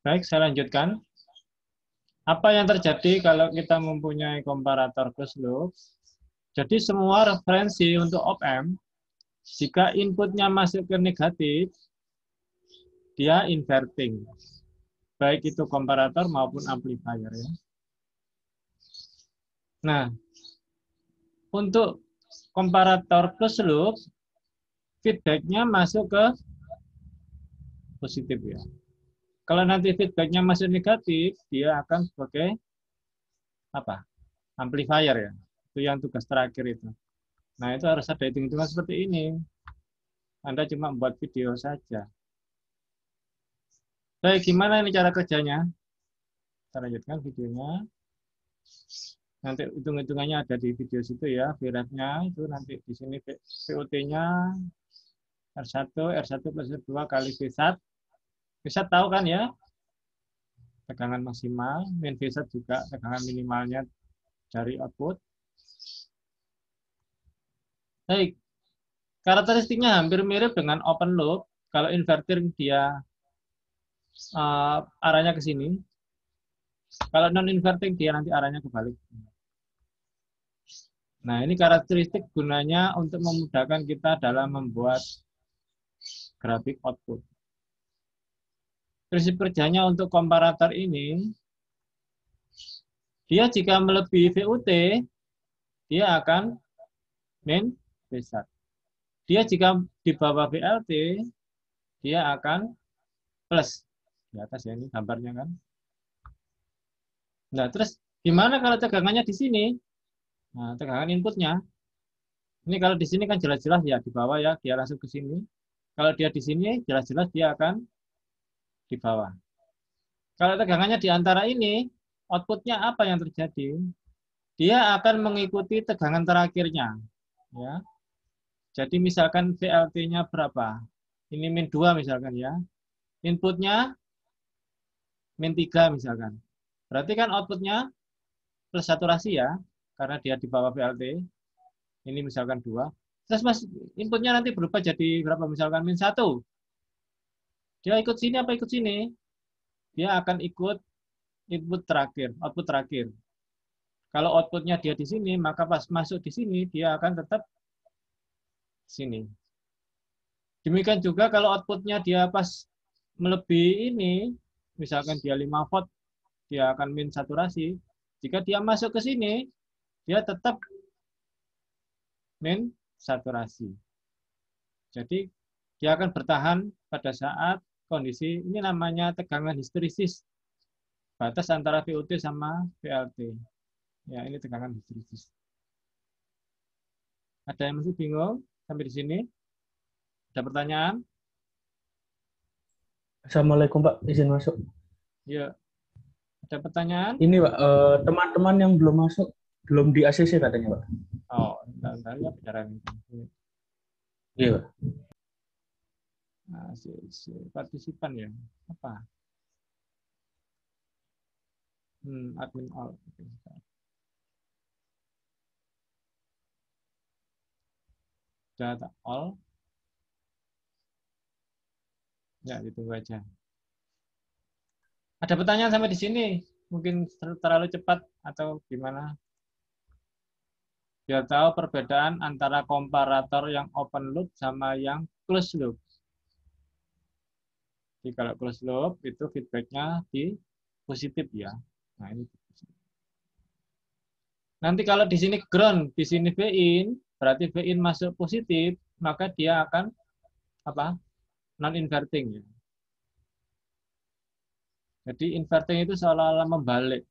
Baik, saya lanjutkan. Apa yang terjadi kalau kita mempunyai komparator closed loop? Jadi semua referensi untuk op-amp, jika inputnya masuk ke negatif, dia inverting. Baik itu komparator maupun amplifier. Ya. Nah, untuk komparator closed loop, feedback-nya masuk ke positif ya. Kalau nanti feedback-nya masuk negatif, dia akan sebagai apa? Amplifier ya. Itu yang tugas terakhir itu. Nah, itu harus ada hitung-hitungan seperti ini. Anda cuma membuat video saja. Baik, gimana ini cara kerjanya? Kita lanjutkan videonya. Nanti hitung-hitungannya ada di video situ ya. VREF-nya itu nanti di sini VOT-nya R1 plus R2 kali V1. V1 tahu kan ya? Tegangan maksimal. Min V1 juga tegangan minimalnya dari output. Baik. Karakteristiknya hampir mirip dengan open loop. Kalau inverter dia arahnya ke sini. Kalau non-inverting dia nanti arahnya kebalik. Nah, ini karakteristik gunanya untuk memudahkan kita dalam membuat grafik output. Prinsip kerjanya untuk komparator ini, dia jika melebihi VUT, dia akan min V1. Dia jika di bawah VLT, dia akan plus. Di atas ya, ini gambarnya kan. Nah, terus gimana kalau tegangannya di sini? Nah, tegangan inputnya. Ini kalau di sini kan jelas-jelas ya di bawah ya, dia langsung ke sini. Kalau dia di sini, jelas-jelas dia akan di bawah. Kalau tegangannya di antara ini, outputnya apa yang terjadi? Dia akan mengikuti tegangan terakhirnya. Ya. Jadi misalkan VLT-nya berapa? Ini min 2 misalkan ya. Inputnya min 3 misalkan. Berarti kan outputnya plus saturasi ya, karena dia di bawah VLT. Ini misalkan 2. Terus mas, inputnya nanti berubah jadi berapa? Misalkan min 1. Dia ikut sini apa ikut sini? Dia akan ikut input terakhir, output terakhir. Kalau outputnya dia di sini, maka pas masuk di sini, dia akan tetap sini. Demikian juga kalau outputnya dia pas melebihi ini, misalkan dia 5 volt, dia akan min saturasi. Jika dia masuk ke sini, dia tetap min saturasi. Jadi dia akan bertahan pada saat kondisi, ini namanya tegangan histeresis. Batas antara VOT sama VLT. Ya, ini tegangan histeresis. Ada yang masih bingung sampai di sini? Ada pertanyaan? Assalamualaikum Pak, izin masuk. Ya, ada pertanyaan? Ini Pak, teman-teman yang belum masuk, belum di ACC katanya Pak. Oh, bentar ya bicara ini. Iya Pak. Nah, partisipan ya. Apa? Admin all. Data all. Ya, ditunggu aja. Ada pertanyaan sampai di sini? Mungkin terlalu cepat atau gimana? Biar tahu perbedaan antara komparator yang open loop sama yang closed loop. Jadi kalau closed loop itu feedbacknya di positif ya. Nah ini. Nanti kalau di sini ground, di sini V-in, berarti V-in masuk positif, maka dia akan apa? Non-inverting ya. Jadi inverting itu seolah-olah membalik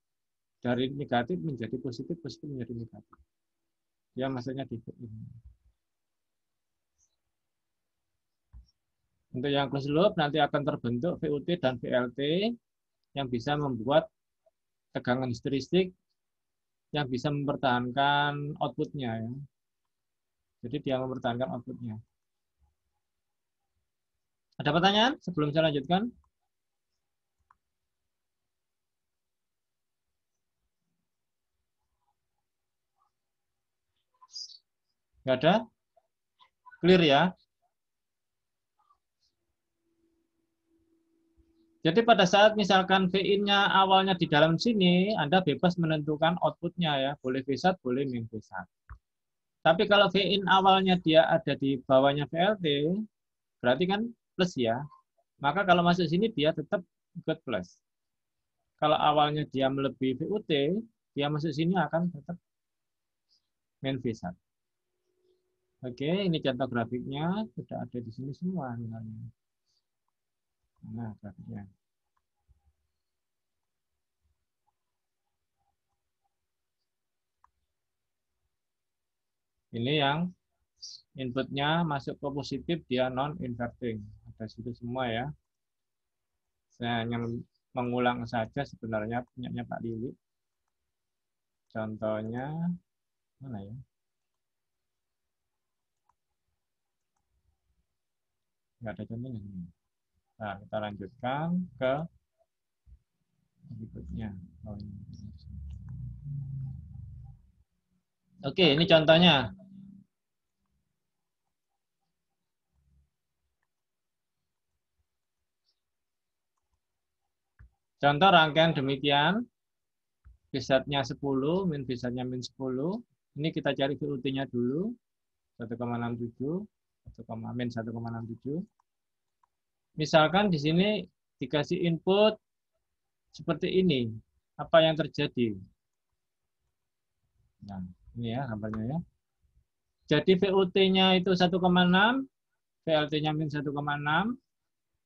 dari negatif menjadi positif, positif menjadi negatif. Ya maksudnya di V-in. Untuk yang closed loop nanti akan terbentuk VUT dan VLT yang bisa membuat tegangan histeristik yang bisa mempertahankan outputnya ya. Jadi dia mempertahankan outputnya. Ada pertanyaan sebelum saya lanjutkan? Nggak ada? Clear ya? Jadi pada saat misalkan VIN-nya awalnya di dalam sini, Anda bebas menentukan output-nya ya, boleh V1, boleh min V1. Tapi kalau VIN awalnya dia ada di bawahnya VLT, berarti kan plus ya. Maka kalau masuk sini dia tetap ikut plus. Kalau awalnya dia melebihi VUT, dia masuk sini akan tetap min V1. Oke, ini contoh grafiknya sudah ada di sini semua misalnya. Nah, grafiknya. Ini yang inputnya masuk ke positif, dia non-inverting. Ada situ semua ya. Saya hanya mengulang saja sebenarnya punyanya Pak Lili. Contohnya, mana ya? Nggak ada contohnya. Nah, kita lanjutkan ke berikutnya. Oh, ini. Oke, ini contohnya. Contoh rangkaian demikian. V-nya 10, min V-nya min 10. Ini kita cari VUT-nya dulu. 1,67, min 1,67. Misalkan di sini dikasih input seperti ini. Apa yang terjadi? Nah, ini ya gambarnya ya. Jadi VUT-nya itu 1,6, VLT-nya min 1,6.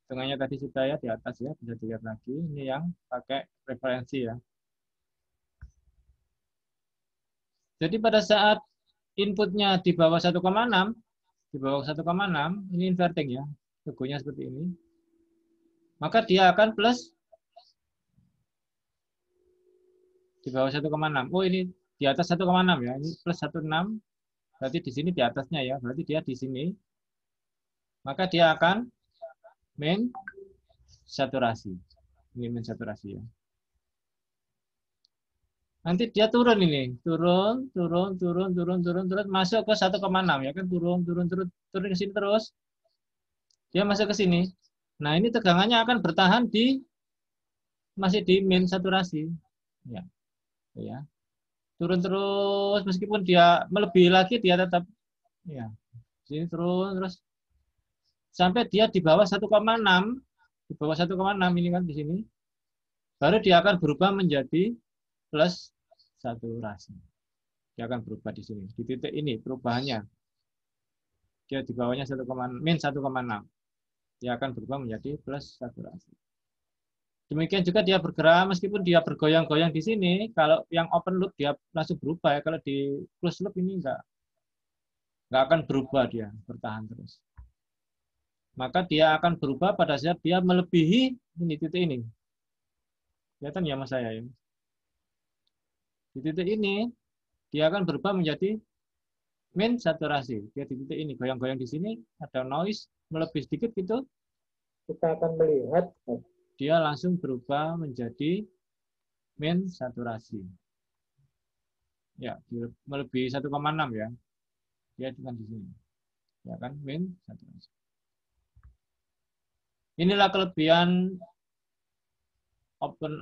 Tengahnya tadi sudah ya di atas ya, bisa dilihat lagi. Ini yang pakai referensi ya. Jadi pada saat inputnya di bawah 1,6, ini inverting ya, logonya seperti ini. Maka dia akan plus di bawah 1,6. Oh, ini di atas 1,6 ya, ini plus 1,6. Berarti di sini di atasnya ya, berarti dia di sini. Maka dia akan min saturasi. Ini min saturasi ya. Nanti dia turun ini, turun, masuk ke 1,6 ya kan, turun ke sini terus. Dia masuk ke sini. Nah, ini tegangannya akan bertahan di masih di min saturasi. Ya. Ya. Turun terus meskipun dia melebihi lagi dia tetap ya. Sini turun terus sampai dia di bawah 1,6. Di bawah 1,6 ini kan di sini. Baru dia akan berubah menjadi plus saturasi. Dia akan berubah di sini. Di titik ini perubahannya. Dia di bawahnya min 1,6. Dia akan berubah menjadi plus saturasi. Demikian juga dia bergerak meskipun dia bergoyang-goyang di sini. Kalau yang open loop dia langsung berubah ya. Kalau di close loop ini nggak akan berubah, dia bertahan terus. Maka dia akan berubah pada saat dia melebihi ini titik ini. Kelihatan ya mas saya ya. Di titik ini dia akan berubah menjadi min saturasi. Dia di titik ini goyang-goyang di sini ada noise melebihi sedikit gitu. Kita akan melihat dia langsung berubah menjadi min saturasi. Ya, melebihi 1,6 ya. Dia cuma di sini. Ya kan, min saturasi. Inilah kelebihan open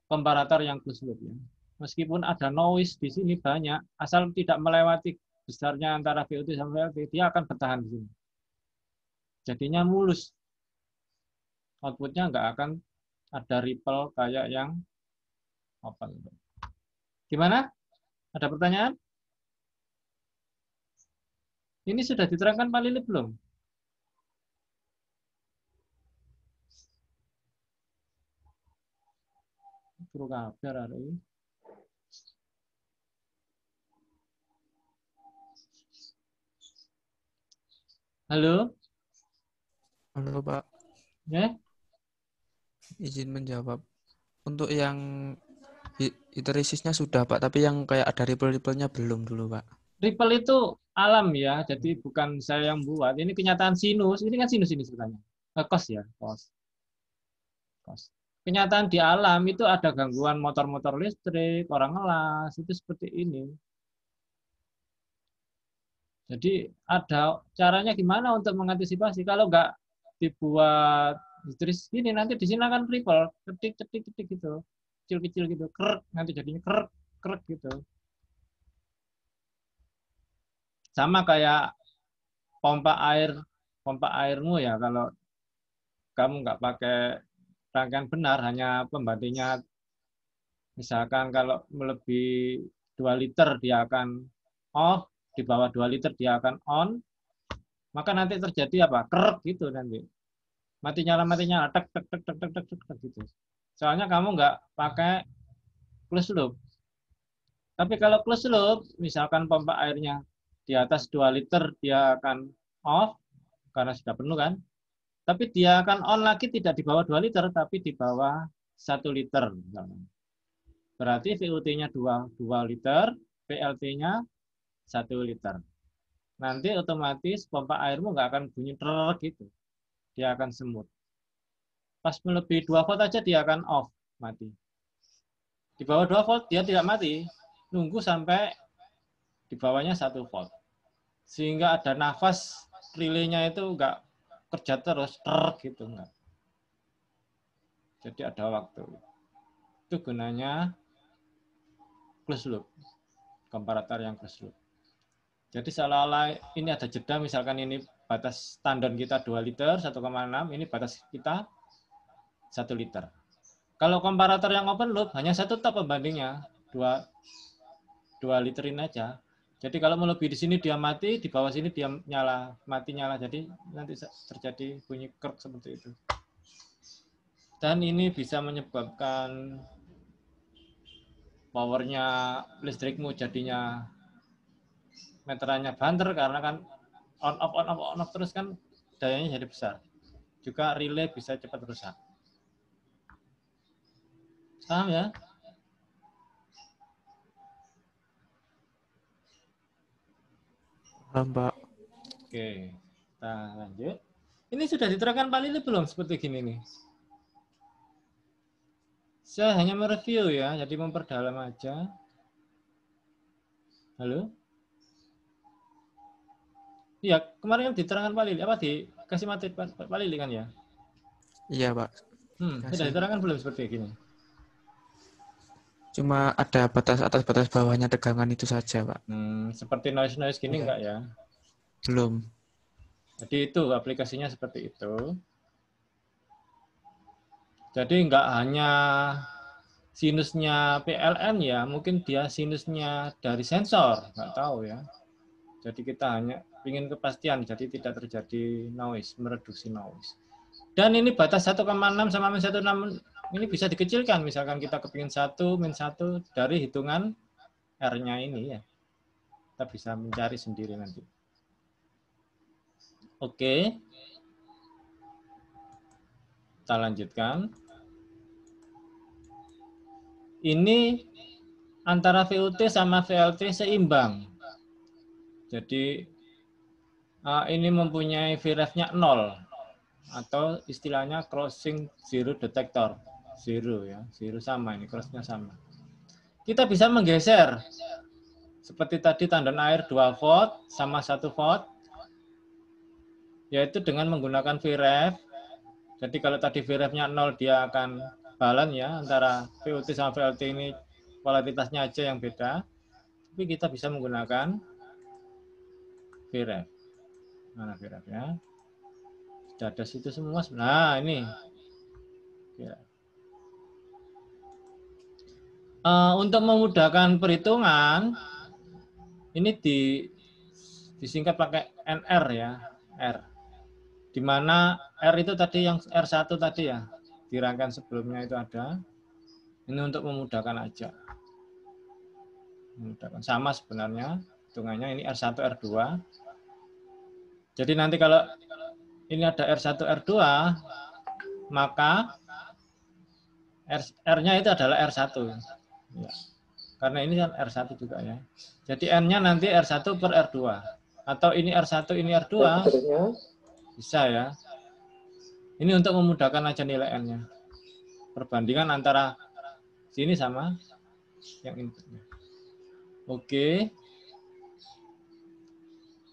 komparator yang closed loop ya. Meskipun ada noise di sini banyak, asal tidak melewati besarnya antara VOT sama VLT, dia akan bertahan di sini. Jadinya mulus. Outputnya nggak akan ada ripple kayak yang open loop. Gimana? Ada pertanyaan? Ini sudah diterangkan Pak Lili belum? Perlu kabar hari ini. Halo? Halo Pak, Ya? izin menjawab. Untuk yang histerisisnya sudah Pak, tapi yang kayak ada ripple-ripple-nya belum dulu Pak. Ripple itu alam ya, jadi bukan saya yang buat. Ini kenyataan sinus, ini kan sinus ini sebenarnya. Cos ya, cos. Kenyataan di alam itu ada gangguan motor-motor listrik, orang ngelas, itu seperti ini. Jadi ada caranya gimana untuk mengantisipasi. Kalau nggak dibuat Histeris gini, nanti di sini akan ripple, ketik gitu. Kecil-kecil gitu, krek, nanti jadinya krek gitu. Sama kayak pompa airmu ya, kalau kamu nggak pakai rangkaian benar, hanya pembantinya, misalkan kalau melebihi 2 liter dia akan off, di bawah 2 liter dia akan on, maka nanti terjadi apa? Krek gitu nanti. Mati nyala, tek gitu. Soalnya kamu nggak pakai closed loop. Tapi kalau closed loop, misalkan pompa airnya di atas 2 liter, dia akan off, karena sudah penuh kan. Tapi dia akan on lagi tidak di bawah 2 liter, tapi di bawah 1 liter. Berarti VUT-nya 2 liter, PLT-nya 1 liter. Nanti otomatis pompa airmu nggak akan bunyi trrrr gitu. Dia akan semut. Pas melebihi 2 volt aja dia akan off, mati. Di bawah 2 volt dia tidak mati. Nunggu sampai di bawahnya 1 volt. Sehingga ada nafas relaynya itu nggak kerja terus, gitu enggak. Jadi ada waktu. Itu gunanya closed loop. Komparator yang closed loop. Jadi seolah-olah ini ada jeda, misalkan ini batas standar kita 2 liter, 1,6, ini batas kita 1 liter. Kalau komparator yang open loop, hanya satu tab pembandingnya, 2 literin aja. Jadi kalau melebihi di sini dia mati, di bawah sini dia nyala, mati nyala. Jadi nanti terjadi bunyi krek seperti itu. Dan ini bisa menyebabkan powernya listrikmu jadinya meterannya banter, karena kan on off terus kan dayanya jadi besar. Juga relay bisa cepat rusak. Paham ya? Paham, Pak. Oke, kita lanjut. Ini sudah diterangkan Pak Lili belum seperti gini nih? Saya hanya mereview ya, jadi memperdalam aja. Halo? Iya, kemarin diterangkan Pak Lili, apa dikasih materi Pak Lili kan ya? Iya, Pak. Sudah diterangkan belum seperti gini? Cuma ada batas atas batas bawahnya tegangan itu saja, Pak. Seperti noise gini enggak ya? Belum. Jadi itu aplikasinya seperti itu. Jadi enggak hanya sinusnya PLN ya, mungkin dia sinusnya dari sensor, enggak tahu ya. Jadi kita hanya ingin kepastian, jadi tidak terjadi noise, mereduksi noise. Dan ini batas 1,6 sama min 1,6 ini bisa dikecilkan, misalkan kita kepingin 1, min 1 dari hitungan R-nya ini ya. Kita bisa mencari sendiri nanti. Oke. Kita lanjutkan. Ini antara VUT sama VLT seimbang. Jadi ini mempunyai VREF-nya 0 atau istilahnya crossing zero detector. Zero ya, zero sama ini, cross-nya sama. Kita bisa menggeser. Seperti tadi tandon air 2 volt sama 1 volt. Yaitu dengan menggunakan VREF. Jadi kalau tadi VREF-nya 0 dia akan balance ya, antara VUT sama VLT ini polaritasnya aja yang beda. Tapi kita bisa menggunakan VREF. Mana VREF ya? Sudah ada situ semua. Nah, ini. Ya. Untuk memudahkan perhitungan, ini disingkat pakai NR ya, R. Di mana R itu tadi yang R1 tadi ya, di rangkaian sebelumnya itu ada. Ini untuk memudahkan aja. Memudahkan. Sama sebenarnya hitungannya, ini R1, R2. Jadi nanti kalau ini ada R1, R2, maka R-nya itu adalah R1. Ya. Karena ini kan R1 juga ya. Jadi N-nya nanti R1 per R2. Atau ini R1, ini R2. Bisa ya. Ini untuk memudahkan aja nilai N-nya. Perbandingan antara sini sama yang inputnya. Oke.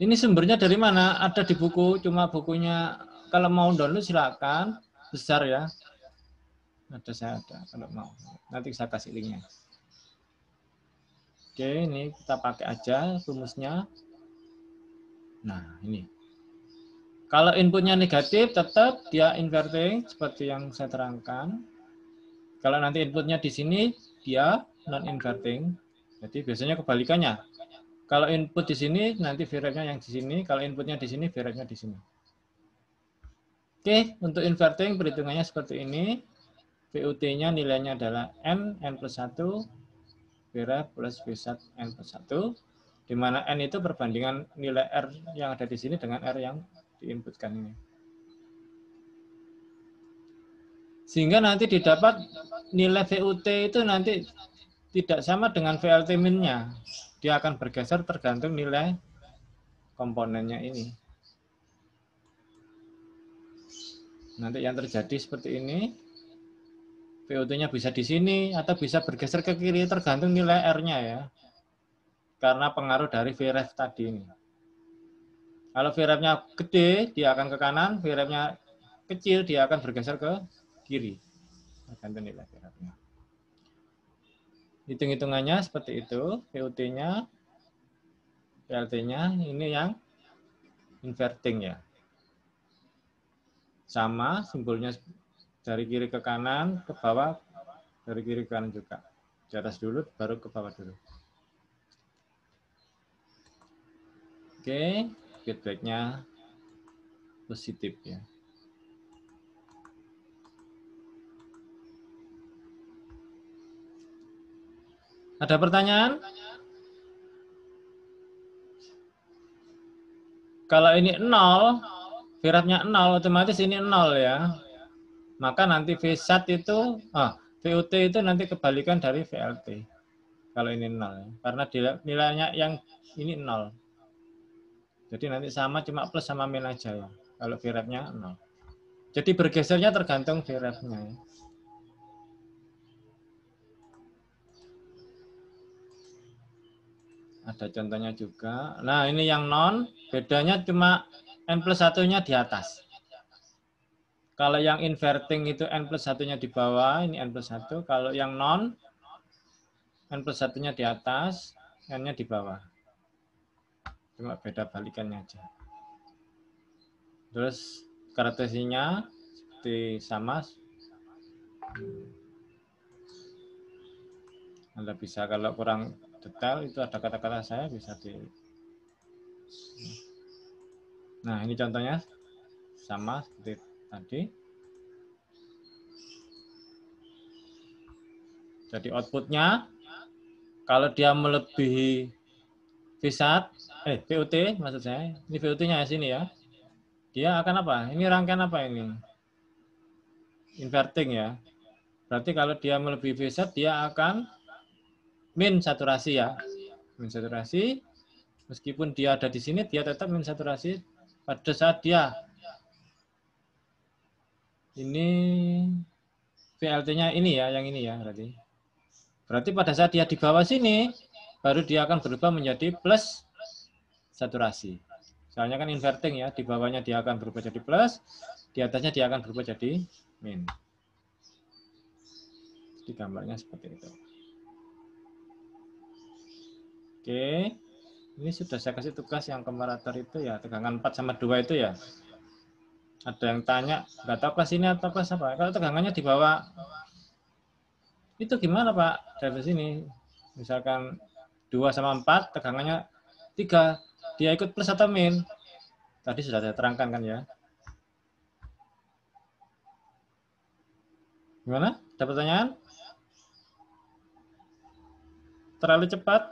Ini sumbernya dari mana? Ada di buku, cuma bukunya kalau mau download silakan. besar ya. Saya ada kalau mau. Nanti saya kasih linknya. Oke, ini kita pakai aja rumusnya. Nah, ini. Kalau inputnya negatif, tetap dia inverting seperti yang saya terangkan. Kalau nanti inputnya di sini, dia non-inverting. Jadi biasanya kebalikannya. Kalau input di sini, nanti VREF-nya yang di sini. Kalau inputnya di sini, VREF-nya di sini. Oke, untuk inverting perhitungannya seperti ini. VUT-nya nilainya adalah N plus 1, VREF plus V1 N plus 1. Di mana N itu perbandingan nilai R yang ada di sini dengan R yang diinputkan ini. Sehingga nanti didapat nilai VUT itu nanti tidak sama dengan VLT min-nya. Dia akan bergeser tergantung nilai komponennya ini. Nanti yang terjadi seperti ini. VUT-nya bisa di sini atau bisa bergeser ke kiri tergantung nilai R-nya ya. Karena pengaruh dari VREF tadi ini. Kalau VREF-nya gede, dia akan ke kanan. VREF-nya kecil, dia akan bergeser ke kiri. Tergantung nilai VREF-nya. Hitung-hitungannya seperti itu. VUT-nya, VLT-nya, ini yang inverting ya. Sama, simbolnya dari kiri ke kanan, ke bawah, dari kiri ke kanan juga. Di atas dulu, baru ke bawah dulu. Oke, feedback-nya positif ya. Ada pertanyaan? Kalau ini 0, VREF-nya 0, otomatis ini 0 ya. Maka nanti V1 itu, VUT itu nanti kebalikan dari VLT. Kalau ini 0 ya. Karena nilainya yang ini 0. Jadi nanti sama, cuma plus sama min aja ya. Kalau VREF-nya 0. Jadi bergesernya tergantung VREF-nya ya. Ada contohnya juga. Nah, ini yang non, bedanya cuma N plus 1-nya di atas. Kalau yang inverting itu N plus 1-nya di bawah, ini N plus 1. Kalau yang non, N plus 1-nya di atas, N-nya di bawah. Cuma beda balikannya aja. Terus karakteristiknya seperti sama. Anda bisa kalau kurang detail itu ada kata-kata saya bisa di. Nah, ini contohnya sama seperti tadi. Jadi outputnya kalau dia melebihi VUT maksud saya. Ini VUT-nya sini ya. Dia akan apa? Ini rangkaian apa ini? Inverting ya. Berarti kalau dia melebihi V1 dia akan min saturasi ya. Min saturasi. Meskipun dia ada di sini dia tetap min saturasi pada saat dia ini VLT-nya ini ya, yang ini ya berarti. Berarti pada saat dia di bawah sini baru dia akan berubah menjadi plus saturasi. Soalnya kan inverting ya, di bawahnya dia akan berubah jadi plus, di atasnya dia akan berubah jadi min. Jadi gambarnya seperti itu. Oke, ini sudah saya kasih tugas yang komparator itu ya, tegangan 4 sama 2 itu ya. Ada yang tanya, nggak tahu kelas ini atau kelas apa. Kalau tegangannya di bawah, itu gimana Pak dari sini? Misalkan 2 sama 4, tegangannya 3. Dia ikut plus atau min? Tadi sudah saya terangkan kan ya. Gimana? Ada pertanyaan? Terlalu cepat?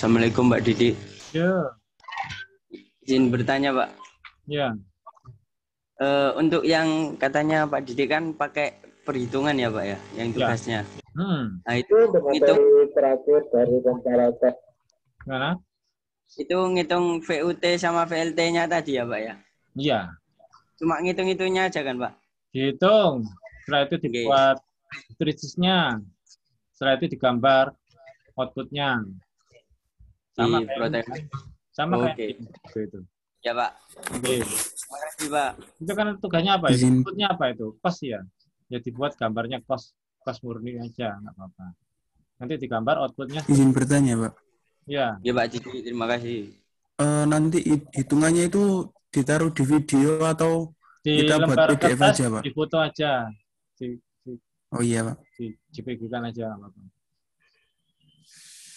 Assalamualaikum Mbak Didi. Ya. Izin bertanya Pak. Ya. Untuk yang katanya Pak Didi kan pakai perhitungan ya Pak ya, yang tugasnya. Nah, Itu udah ngitung materi terakhir dari komparator. Gimana? itu ngitung VUT sama VLT-nya tadi ya, Pak ya. Iya, Cuma ngitung-hitungnya aja kan, Pak. dihitung. Setelah itu Oke. dibuat matricisnya. Setelah itu digambar outputnya. Sama Di kayak ini protek. kan? Sama kayak Oke. ini. Itu. Ya, Pak. Oke. Makasih, Pak. Itu kan tugasnya apa itu? Izin. Outputnya apa itu? Cost ya. Ya dibuat gambarnya cost murni aja, nggak apa-apa. Nanti digambar outputnya. Izin bertanya, Pak. Ya, Ya, Pak Didi, terima kasih. Nanti hitungannya itu ditaruh di video atau di kita buat lembar PDF kertas, aja, Pak? di foto aja, Oh iya, Pak. di JPG-kan aja, nggak apa-apa.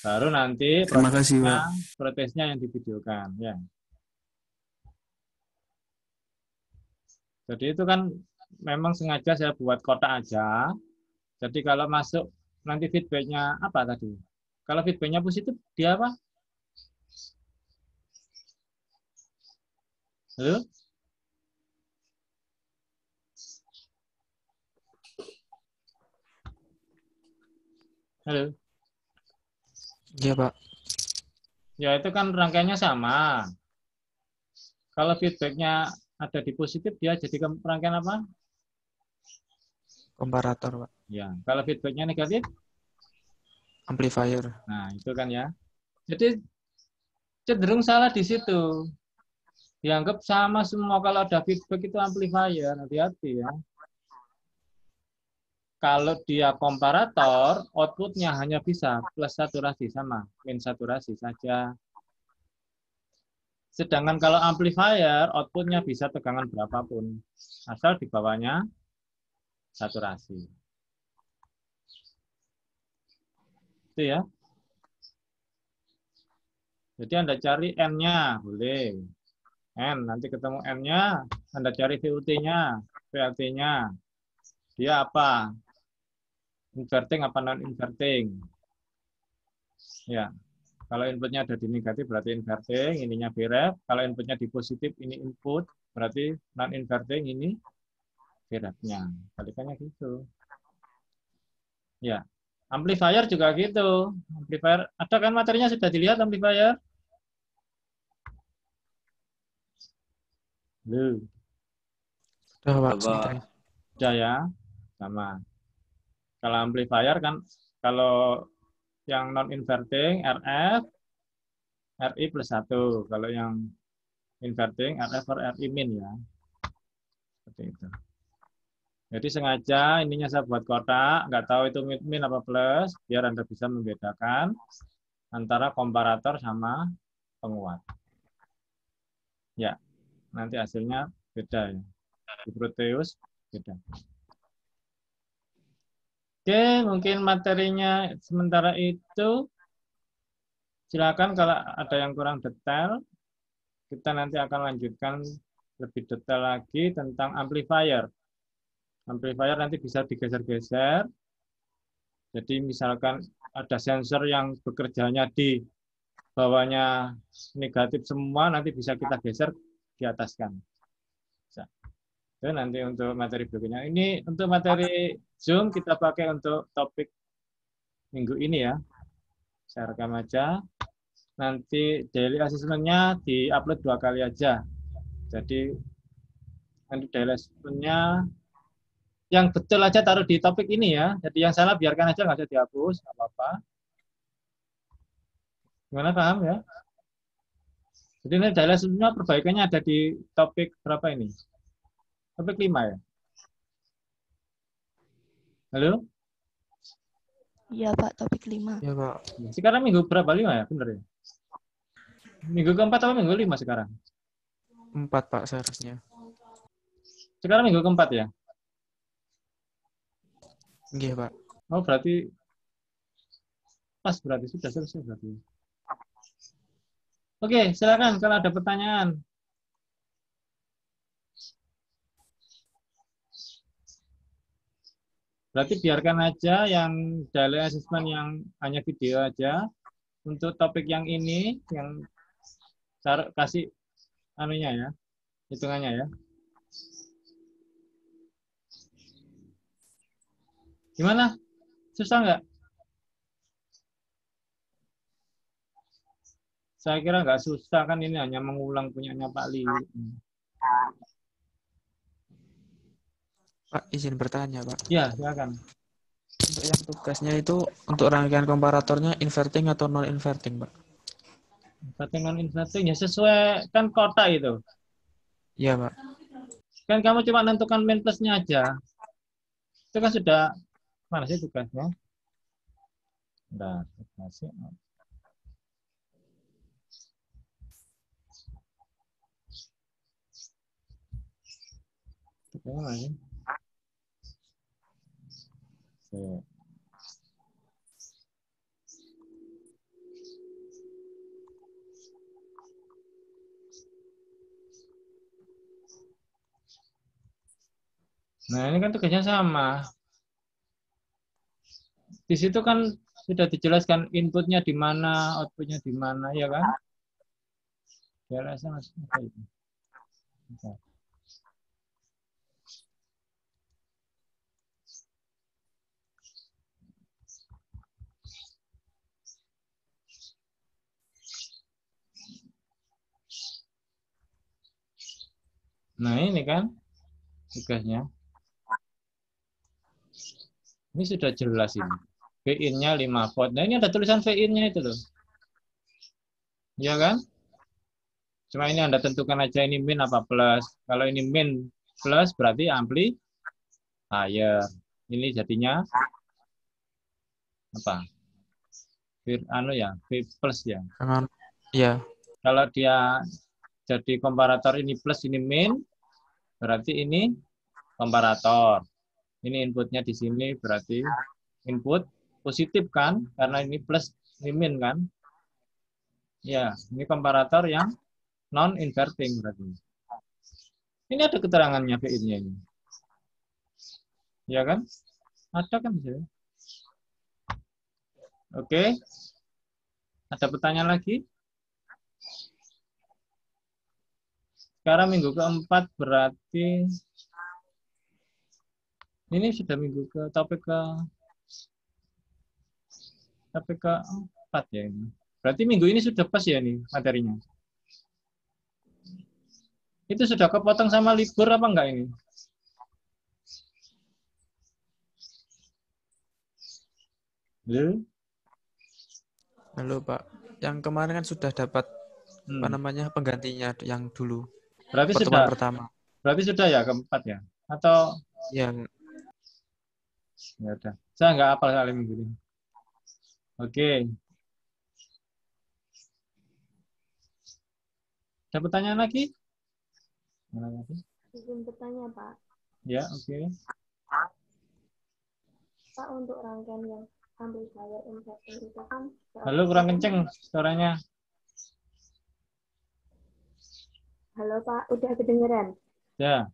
Baru nanti Terima kasih, Pak. prosesnya yang divideokan, ya. Jadi itu kan memang sengaja saya buat kotak aja. Jadi kalau masuk nanti feedbacknya apa tadi? Kalau feedbacknya positif, dia apa? Halo? Halo? Iya, Pak. Ya itu kan rangkaiannya sama. Kalau feedbacknya ada di positif, dia jadi rangkaian apa? Komparator, Pak. Ya, kalau feedbacknya negatif, Amplifier. nah itu kan ya. Jadi cenderung salah di situ. Dianggap sama semua kalau ada feedback itu amplifier, hati-hati ya. Kalau dia komparator, outputnya hanya bisa plus saturasi sama, min saturasi saja. Sedangkan kalau amplifier, outputnya bisa tegangan berapapun, asal di bawahnya saturasi. Itu ya. Jadi Anda cari N-nya, boleh. N, nanti ketemu N-nya, Anda cari VUT-nya, VLT-nya. Dia apa? Inverting apa non-inverting? Ya, kalau inputnya ada di negatif berarti inverting, ininya VREF. Kalau inputnya di positif, ini input, berarti non-inverting, ini VREF-nya. Kalikannya gitu. Ya, amplifier juga gitu. Amplifier, ada kan materinya sudah dilihat amplifier? Loh, Udah, Pak. Coba. Sebentar. sudah ya, sama. Kalau amplifier kan, kalau yang non-inverting, RF, RI plus 1. Kalau yang inverting, RF per RI min ya. Seperti itu. Jadi sengaja ininya saya buat kotak, nggak tahu itu min apa plus, biar Anda bisa membedakan antara komparator sama penguat. Ya, nanti hasilnya beda ya. Di Proteus beda. Oke, mungkin materinya sementara itu. Silakan kalau ada yang kurang detail, kita nanti akan lanjutkan lebih detail lagi tentang amplifier. Amplifier nanti bisa digeser-geser. Jadi misalkan ada sensor yang bekerjanya di bawahnya negatif semua, nanti bisa kita geser di ataskan. Itu nanti untuk materi berikutnya. Ini untuk materi Zoom kita pakai untuk topik minggu ini ya. Saya rekam aja. Nanti daily assessment-nya di-upload 2 kali aja. Jadi nanti daily assessment-nya yang betul aja taruh di topik ini ya. Jadi yang salah biarkan aja, nggak usah dihapus, nggak apa-apa. Gimana, paham ya? Jadi ini daily assessment-nya perbaikannya ada di topik berapa ini? Topik 5 ya? Halo? Iya Pak, topik 5. Iya, Pak. Sekarang minggu berapa? 5 ya? Bener ya? Minggu keempat atau minggu 5 sekarang? 4, Pak, seharusnya. Sekarang minggu keempat ya? Iya, Pak. Oh, berarti pas, berarti sudah selesai berarti. Oke, silakan kalau ada pertanyaan. Berarti biarkan aja yang daily assessment yang hanya video aja. Untuk topik yang ini, yang kasih anunya ya, hitungannya ya. Gimana? Susah nggak? Saya kira nggak susah, kan ini hanya mengulang punyanya Pak Li. Pak, izin bertanya, Pak. Ya, silakan. Untuk yang tugasnya itu untuk rangkaian komparatornya inverting atau non inverting, Pak? Inverting non inverting ya sesuai kan kota itu. Iya, Pak. Kan kamu cuma menentukan min plusnya aja. Itu kan sudah, mana sih tugasnya? Nah, tugasnya. Tugasnya mana sih? Oke. Nah, ini kan tugasnya sama. Di situ kan sudah dijelaskan inputnya di mana, outputnya di mana, ya kan? Ya, rasa masih apa itu? Bentar. Nah, ini kan tugasnya. Ini sudah jelas ini. VIN-nya 5 volt. Nah, ini ada tulisan VIN-nya itu loh. Ya kan? Cuma ini Anda tentukan aja ini min apa plus. Kalau ini min plus berarti amplifier. Ini jadinya apa? V plus ya. Dengan ya, Kalau dia jadi komparator ini plus ini min, berarti ini komparator. Ini inputnya di sini berarti input positif kan? Karena ini plus ini min kan? Ya, ini komparator yang non inverting berarti. Ini ada keterangannya VIN-nya ini. Ya kan? Ada kan di sini. Oke. Ada pertanyaan lagi? Sekarang minggu keempat berarti ini sudah minggu ke topik keempat ya ini. Berarti minggu ini sudah pas ya nih materinya. Itu sudah kepotong sama libur apa enggak ini? Halo? halo, Pak. Yang kemarin kan sudah dapat apa namanya penggantinya yang dulu Berarti pertemuan sudah. pertama. Berarti sudah ya keempat ya? Atau Yang ya udah. Saya nggak hafal kali minggu ini. Oke. Ada pertanyaan lagi? Mana lagi? Izin bertanya, Pak. Ya, oke. Pak, untuk rangkaian yang amplifier inverting itu kan Halo, kurang kenceng suaranya. Halo, Pak, udah kedengeran? Ya,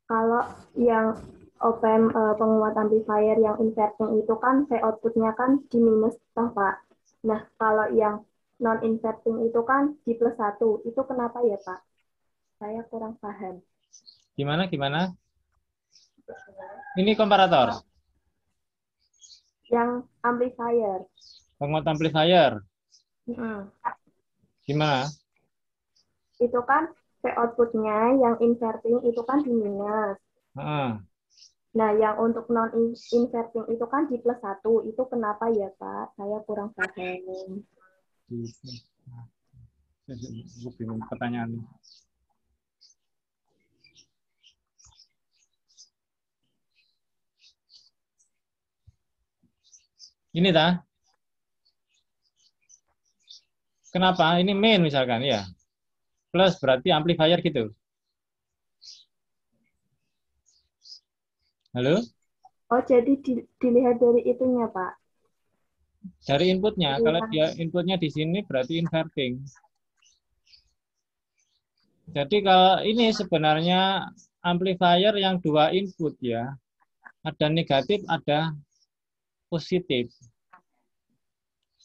Kalau yang op-amp penguat amplifier yang inverting itu kan V outputnya kan di minus toh, Pak. Nah, kalau yang non inverting itu kan di plus 1. Itu kenapa ya, Pak? Saya kurang paham. gimana? Ini komparator, Yang amplifier. penguat amplifier. Mm-mm. Gimana? Itu kan V outputnya yang inverting itu kan di minus. Heeh. Nah, yang untuk non inverting itu kan di plus 1. Itu kenapa ya, Pak? Saya kurang paham. Gue bingung pertanyaan. Ini dah. Kenapa? Ini main misalkan ya. Plus berarti amplifier gitu. Halo? Oh, jadi dilihat dari itunya, Pak. Dari inputnya, Dari kalau yang- dia inputnya di sini berarti inverting. Jadi kalau ini sebenarnya amplifier yang 2 input ya. Ada negatif, ada positif.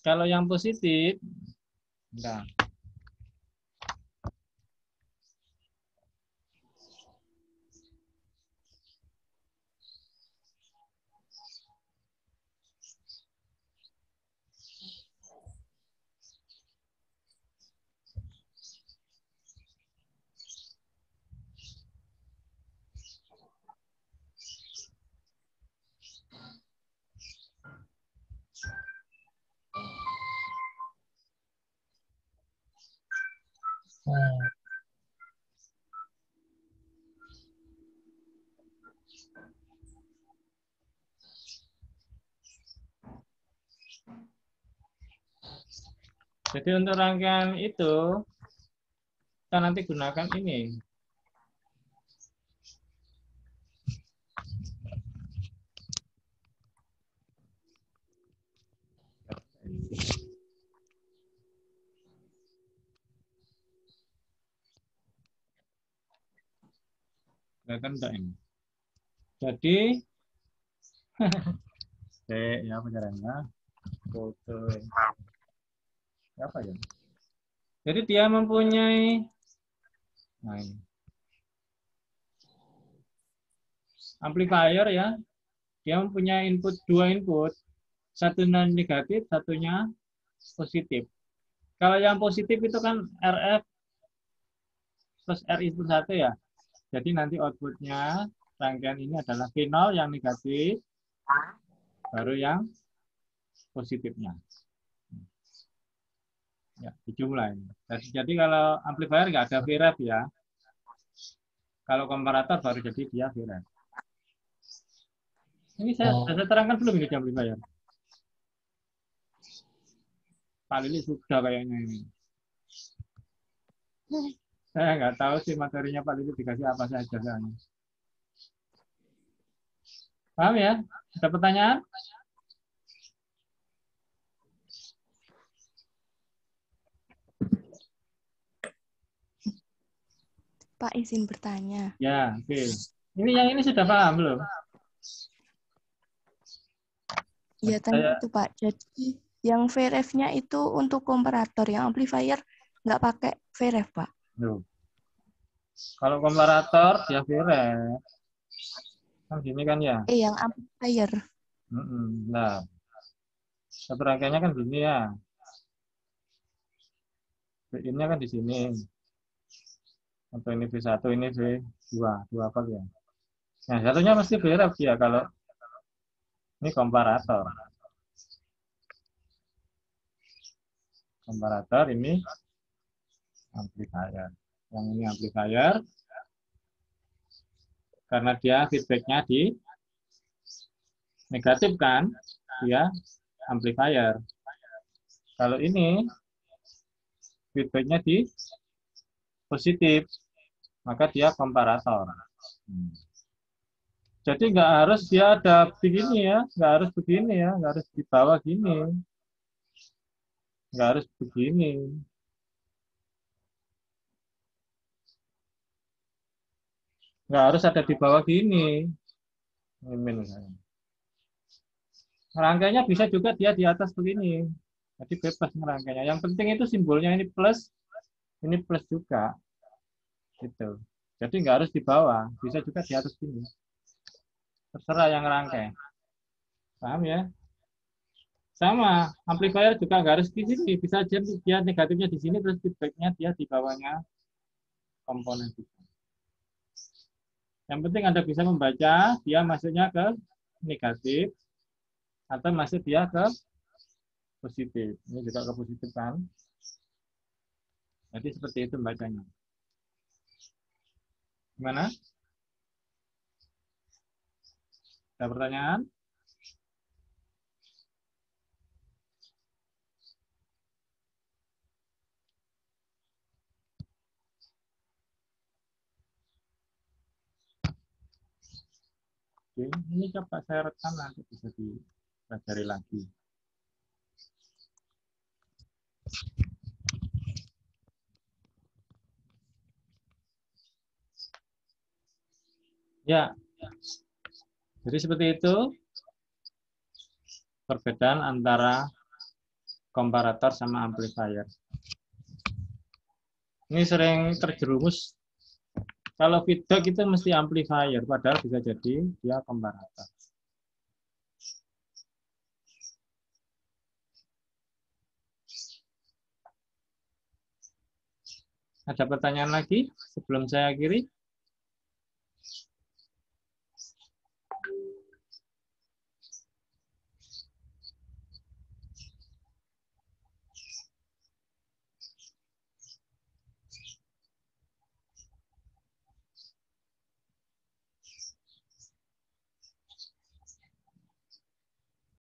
Kalau yang positif, nah, Jadi untuk rangkaian itu, kita nanti gunakan ini. Kan enggak ini. Jadi, ya apa caranya? Foto. Apa ya? Jadi dia mempunyai, nah ini, amplifier ya. Dia mempunyai dua input, satunya negatif, satunya positif. Kalau yang positif itu kan RF plus RI plus 1 ya. Jadi nanti outputnya rangkaian ini adalah V0 yang negatif, baru yang positifnya. Ya, dijumlah ini. Jadi kalau amplifier nggak ada VREF ya. Kalau komparator baru jadi dia VREF. Ini saya terangkan belum ini di amplifier. Pak Lili sudah kayaknya ini. Saya nggak tahu sih materinya Pak Lili dikasih apa saja. Soalnya. Paham ya? Ada pertanyaan? Pak, izin bertanya. Ya, oke. Ini sudah paham belum? Ya, tanya itu Pak. Jadi yang VRF-nya itu untuk komparator, yang amplifier nggak pakai VRF, Pak. Loh. Kalau komparator ya VREF. Kan gini kan ya. Yang amplifier. Nah, satu rangkaiannya kan gini ya. V-in-nya kan di sini. Atau ini V1, ini V2, dua volt ya. Nah, satunya mesti VREF ya kalau ini komparator. Komparator ini amplifier. Yang ini amplifier karena dia feedbacknya di negatif kan, dia amplifier. Kalau ini feedbacknya di positif, maka dia komparator. Jadi nggak harus dia ada begini ya, nggak harus begini ya, nggak harus di bawah gini, nggak harus begini. Nggak harus ada di bawah gini. Rangkainya bisa juga dia di atas begini. Jadi bebas ngerangkainya. Yang penting itu simbolnya ini plus juga. Gitu. Jadi nggak harus di bawah, bisa juga di atas sini. Terserah yang rangkai. Paham ya? Sama, amplifier juga nggak harus di sini. Bisa aja dia negatifnya di sini, terus feedbacknya dia di bawahnya komponen itu. Yang penting Anda bisa membaca dia masuknya ke negatif atau masuk dia ke positif. Ini juga ke positif kan. Jadi seperti itu bacanya. Gimana? Ada pertanyaan? Oke, ini coba saya rekam nanti bisa dipelajari lagi. Ya, jadi seperti itu perbedaan antara komparator sama amplifier. Ini sering terjerumus. Kalau feedback itu mesti amplifier, padahal bisa jadi dia komparator. Ada pertanyaan lagi sebelum saya akhiri?